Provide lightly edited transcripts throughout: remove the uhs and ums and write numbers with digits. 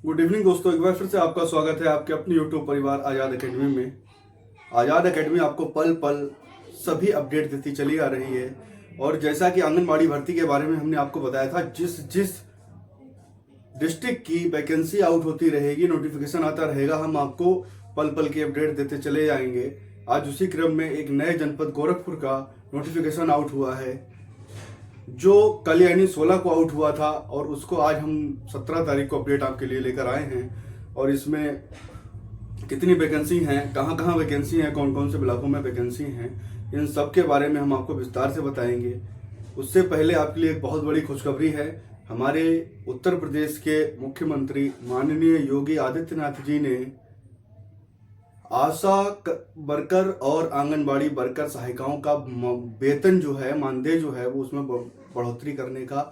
Good evening दोस्तों, एक बार फिर से आपका स्वागत है आपके अपने यूट्यूब परिवार आज़ाद एकेडमी में। आज़ाद एकेडमी आपको पल पल सभी अपडेट देती चली आ रही है। और जैसा कि आंगनबाड़ी भर्ती के बारे में हमने आपको बताया था, जिस जिस डिस्ट्रिक्ट की वैकेंसी आउट होती रहेगी, नोटिफिकेशन आता रहेगा, हम आपको पल पल की अपडेट देते चले जाएंगे। आज उसी क्रम में एक नए जनपद गोरखपुर का नोटिफिकेशन आउट हुआ है, जो कल यानी 16 को आउट हुआ था, और उसको आज हम 17 तारीख को अपडेट आपके लिए लेकर आए हैं। और इसमें कितनी वैकेंसी हैं, कहाँ कहाँ वैकेंसी हैं, कौन कौन से ब्लॉकों में वैकेंसी हैं, इन सब के बारे में हम आपको विस्तार से बताएंगे। उससे पहले आपके लिए एक बहुत बड़ी खुशखबरी है। हमारे उत्तर प्रदेश के मुख्यमंत्री माननीय योगी आदित्यनाथ जी ने आशा वर्कर और आंगनबाड़ी वर्कर सहायिकाओं का वेतन जो है, मानदेय जो है, वो उसमें बढ़ोतरी करने का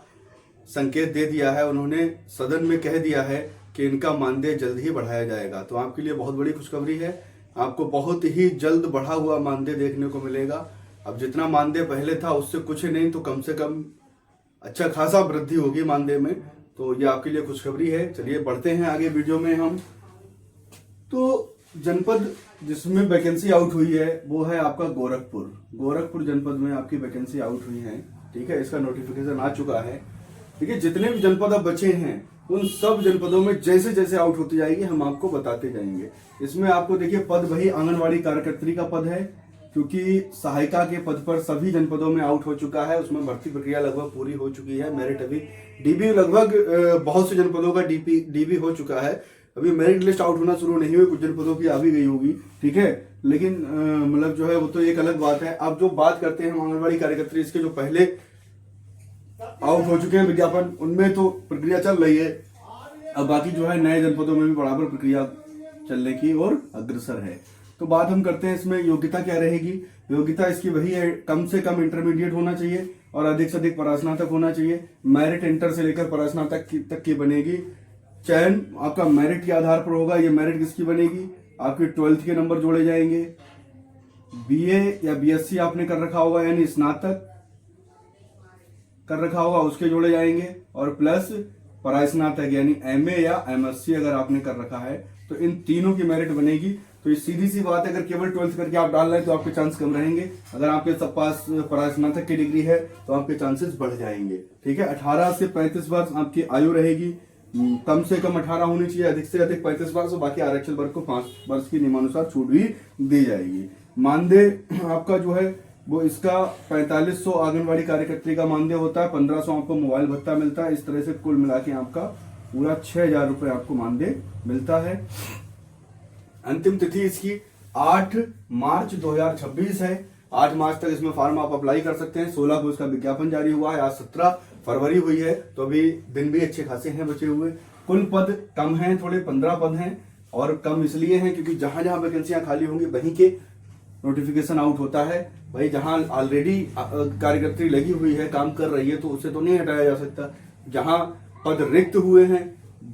संकेत दे दिया है। उन्होंने सदन में कह दिया है कि इनका मानदेय जल्द ही बढ़ाया जाएगा। तो आपके लिए बहुत बड़ी खुशखबरी है, आपको बहुत ही जल्द बढ़ा हुआ मानदेय देखने को मिलेगा। अब जितना मानदेय पहले था उससे कुछ नहीं तो कम से कम अच्छा खासा वृद्धि होगी मानदेय में। तो ये आपके लिए खुशखबरी है। चलिए बढ़ते हैं आगे वीडियो में हम। तो जनपद जिसमें वैकेंसी आउट हुई है वो है आपका गोरखपुर जनपद में आपकी वैकेंसी आउट हुई है। ठीक है, इसका नोटिफिकेशन आ चुका है। देखिए, जितने भी जनपद अब बचे हैं उन सब जनपदों में जैसे जैसे आउट होती जाएगी हम आपको बताते जाएंगे। इसमें आपको देखिए पद वही आंगनबाड़ी कार्यकर्त्री का पद है, क्योंकि सहायिका के पद पर सभी जनपदों में आउट हो चुका है। उसमें भर्ती प्रक्रिया लगभग पूरी हो चुकी है। मेरिट अभी डीबी लगभग बहुत से जनपदों का डीबी हो चुका है। अभी मेरिट लिस्ट आउट होना शुरू नहीं हुई, कुछ जनपदों की आ भी गई होगी। ठीक है, लेकिन मतलब जो है वो तो एक अलग बात है। अब जो बात करते हैं आंगनबाड़ी कार्यकर्त्री, इसके जो पहले आउट हो चुके हैं विज्ञापन, उनमें तो प्रक्रिया चल रही है। अब बाकी जो है नए जनपदों में भी बराबर प्रक्रिया चलने की और अग्रसर है। तो बात हम करते हैं इसमें योग्यता क्या रहेगी। योग्यता इसकी वही है, कम से कम इंटरमीडिएट होना चाहिए और अधिक से अधिक परास्नातक होना चाहिए। मेरिट इंटर से लेकर परास्नातक तक की बनेगी। चयन आपका मेरिट के आधार पर होगा। ये मेरिट किसकी बनेगी, आपके 12th के नंबर जोड़े जाएंगे। बीए या बीएससी आपने कर रखा होगा, यानी स्नातक कर रखा होगा, उसके जोड़े जाएंगे। और प्लस परास्नातक यानी एमए या एमएससी अगर आपने कर रखा है, तो इन तीनों की मेरिट बनेगी। तो ये सीधी सी बात है, अगर केवल 12th करके आप डाल रहे हैं तो आपके चांस कम रहेंगे। अगर आपके सब पास परास्नातक की डिग्री है तो आपके चांसेस बढ़ जाएंगे। ठीक है, 18 से 35 वर्ष आपकी आयु रहेगी। कम से कम 18 होनी चाहिए, अधिक से अधिक 35 वर्ष। बाकी आरक्षण वर्ग को 5 वर्ष की नियमानुसार छूट भी दी जाएगी। मानदेय आपका जो है वो इसका 4500 आंगनबाड़ी कार्यकर्त्री का मानदेय होता है, 1500 आपको मोबाइल भत्ता मिलता है। इस तरह से कुल मिला के आपका पूरा 6000 रुपए आपको मानदेय मिलता है। अंतिम तिथि इसकी 8 मार्च 2026 है। 8 मार्च तक इसमें फॉर्म आप अप्लाई कर सकते हैं। 16 को इसका विज्ञापन जारी हुआ है, आज 17 फरवरी हुई है, तो अभी दिन भी अच्छे खासे हैं बचे हुए। कुल पद कम हैं, थोड़े 15 पद हैं, और कम इसलिए हैं क्योंकि जहां जहां वैकेंसियां खाली होंगी वहीं के नोटिफिकेशन आउट होता है। भाई जहां ऑलरेडी कार्यकर्त्री लगी हुई है, काम कर रही है, तो उसे तो नहीं हटाया जा सकता। जहां पद रिक्त हुए हैं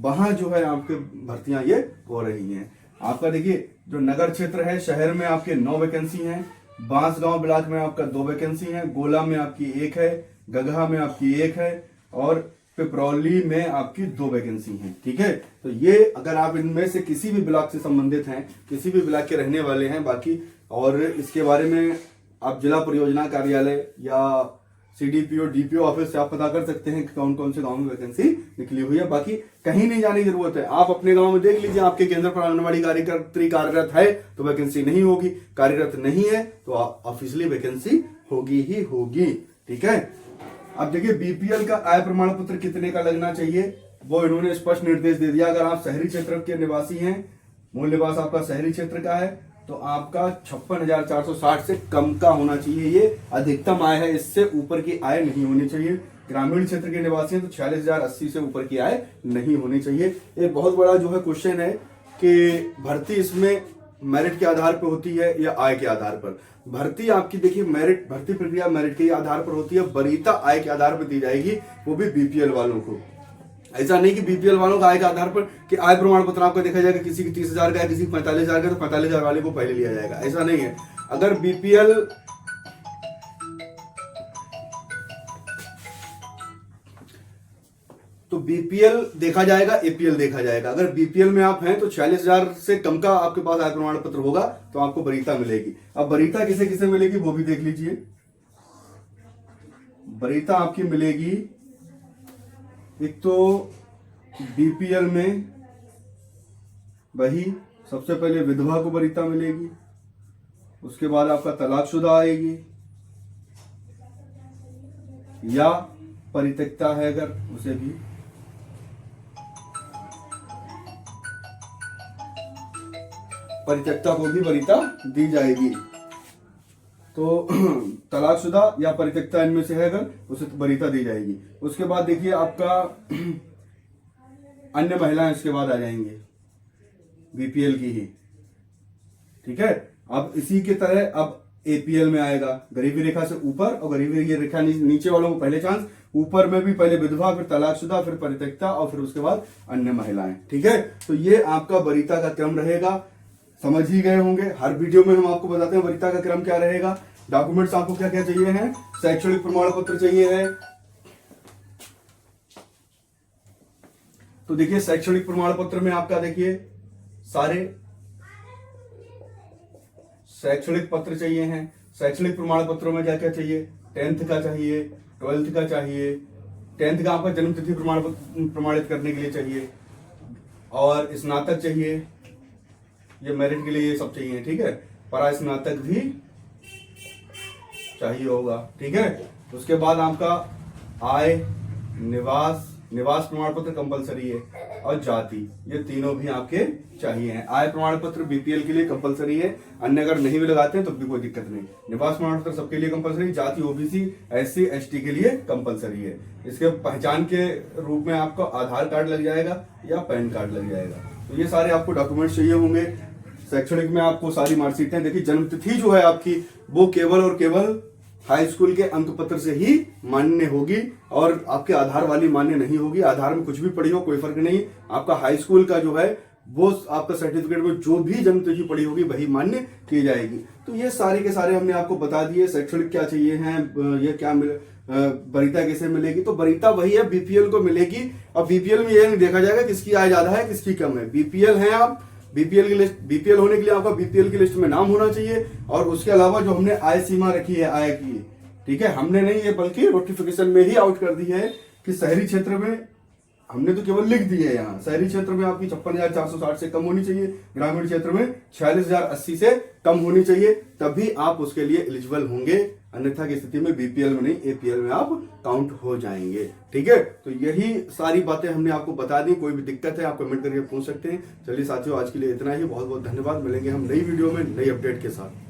वहां जो है आपके भर्तियां ये हो रही हैं। आपका देखिए जो नगर क्षेत्र है, शहर में आपके 9 वैकेंसी हैं, बांसगांव ब्लॉक में आपका 2 वैकेंसी है, गोला में आपकी 1 है, गगहा में आपकी 1 है, और पिपरौली में आपकी 2 वैकेंसी हैं। ठीक है, तो ये अगर आप इनमें से किसी भी ब्लॉक से संबंधित हैं, किसी भी ब्लॉक के रहने वाले हैं, बाकी और इसके बारे में आप जिला परियोजना कार्यालय या सीडीपीओ डीपीओ ऑफिस से आप पता कर सकते हैं कि कौन कौन से गांव में वैकेंसी निकली हुई है। बाकी कहीं नहीं जाने की जरूरत है, आप अपने गांव में देख लीजिए, आपके केंद्र पर आंगनबाड़ी कार्यकर्त्री कार्यरत है तो वैकेंसी नहीं होगी, कार्यरत नहीं है तो ऑफिशियली वैकेंसी होगी ही होगी। ठीक है, अब देखिए बीपीएल का आय प्रमाण पत्र कितने का लगना चाहिए, वो इन्होंने स्पष्ट निर्देश दे दिया। अगर आप शहरी क्षेत्र के निवासी हैं, मूल निवास आपका शहरी क्षेत्र का है, तो आपका 56,460 से कम का होना चाहिए। ये अधिकतम आय है, इससे ऊपर की आय नहीं होनी चाहिए। ग्रामीण क्षेत्र के निवासी हैं तो 46,080 से ऊपर की आय नहीं होनी चाहिए। एक बहुत बड़ा जो है क्वेश्चन है कि भर्ती इसमें मेरिट के आधार पर होती है या आय के आधार पर। भर्ती आपकी देखिए मेरिट, भर्ती प्रक्रिया मेरिट के आधार पर होती है, वरीयता आय के आधार पर दी जाएगी, वो भी बीपीएल वालों को। ऐसा नहीं कि बीपीएल वालों का आय के आधार पर कि आय प्रमाण पत्र आपका देखा जाएगा, किसी की 30,000 का है, किसी की 45,000 का, तो 45,000 वाले को पहले लिया जाएगा, ऐसा नहीं है। अगर बीपीएल तो बीपीएल देखा जाएगा, एपीएल देखा जाएगा। अगर बीपीएल में आप हैं तो 46,000 से कम का आपके पास आय प्रमाण पत्र होगा तो आपको वरीयता मिलेगी। अब वरीयता किसे किसे मिलेगी वो भी देख लीजिए। वरीयता आपकी मिलेगी एक तो बीपीएल में वही सबसे पहले विधवा को वरीयता मिलेगी, उसके बाद आपका तलाकशुदा आएगी, या परित्यक्ता है अगर उसे भी, परित्यक्ता को भी वरीयता दी जाएगी। तो तलाकशुदा या परित्यक्ता इनमें से है अगर उसे वरीयता दी जाएगी। उसके बाद देखिए आपका अन्य महिलाएं इसके बाद आ जाएंगे बीपीएल की ही, ठीक है। अब इसी के तरह अब एपीएल में आएगा गरीबी रेखा से ऊपर और गरीबी रेखा नीचे वालों को पहले चांस, ऊपर में भी पहले विधवा, फिर तलाकशुदा, फिर परित्यक्ता और फिर उसके बाद अन्य महिलाएं, ठीक है। तो ये आपका वरीयता का क्रम रहेगा, समझ ही गए होंगे। हर वीडियो में हम आपको बताते हैं वरीयता का क्रम क्या रहेगा। डॉक्यूमेंट्स आपको क्या क्या चाहिए हैं, शैक्षणिक प्रमाण पत्र चाहिए है। तो देखिए शैक्षणिक प्रमाण पत्र में आपका देखिए सारे शैक्षणिक पत्र चाहिए हैं। शैक्षणिक प्रमाण पत्रों में क्या क्या चाहिए, 10th का चाहिए, 12th का चाहिए, 10th का आपका जन्म तिथि प्रमाणित करने के लिए चाहिए, और स्नातक चाहिए, ये मेरिट के लिए ये सब चाहिए, ठीक है। परास्नातक भी चाहिए होगा, ठीक है। उसके बाद आपका आय, निवास प्रमाण पत्र कंपलसरी है, और जाति, ये तीनों भी आपके चाहिए हैं। आय प्रमाण पत्र बीपीएल के लिए कंपलसरी है, अन्य अगर नहीं भी लगाते हैं तो भी कोई दिक्कत नहीं। निवास प्रमाण पत्र सबके लिए कंपलसरी, जाति ओबीसी एससी एसटी के लिए कंपलसरी है। इसके पहचान के रूप में आपको आधार कार्ड लग जाएगा या पैन कार्ड लग जाएगा। तो ये सारे आपको डॉक्यूमेंट चाहिए होंगे। शैक्षणिक में आपको सारी मार्कशीटें, देखिए जन्म तिथि जो है आपकी वो केवल और केवल हाई स्कूल के अंक पत्र से ही मान्य होगी, और आपके आधार वाली मान्य नहीं होगी। आधार में कुछ भी पड़ी हो कोई फर्क नहीं, आपका हाई स्कूल का जो है वो आपका सर्टिफिकेट में जो भी जन्म तिथि पड़ी होगी वही मान्य की जाएगी। तो ये सारे के सारे हमने आपको बता दिए। शैक्षणिक क्या चाहिए हैं, ये क्या वरीयता कैसे मिलेगी। तो वरीयता वही है, बीपीएल को मिलेगी। अब बीपीएल में ये नहीं देखा जाएगा किसकी आय ज्यादा है किसकी कम है। बीपीएल है आप, बीपीएल की लिस्ट, बीपीएल होने के लिए आपका बीपीएल की लिस्ट में नाम होना चाहिए, और उसके अलावा जो हमने आय सीमा रखी है आय की, ठीक है, हमने नहीं है बल्कि नोटिफिकेशन में ही आउट कर दी है कि शहरी क्षेत्र में हमने तो केवल लिख दी है, यहाँ शहरी क्षेत्र में आपकी 56,460 से कम होनी चाहिए, ग्रामीण क्षेत्र में 46,080 से कम होनी चाहिए, तभी आप उसके लिए एलिजिबल होंगे। अन्यथा की स्थिति में बीपीएल में नहीं एपीएल में आप काउंट हो जाएंगे, ठीक है। तो यही सारी बातें हमने आपको बता दी। कोई भी दिक्कत है आप कमेंट करके पूछ सकते हैं। चलिए साथियों, आज के लिए इतना ही। बहुत बहुत धन्यवाद। मिलेंगे हम नई वीडियो में नई अपडेट के साथ।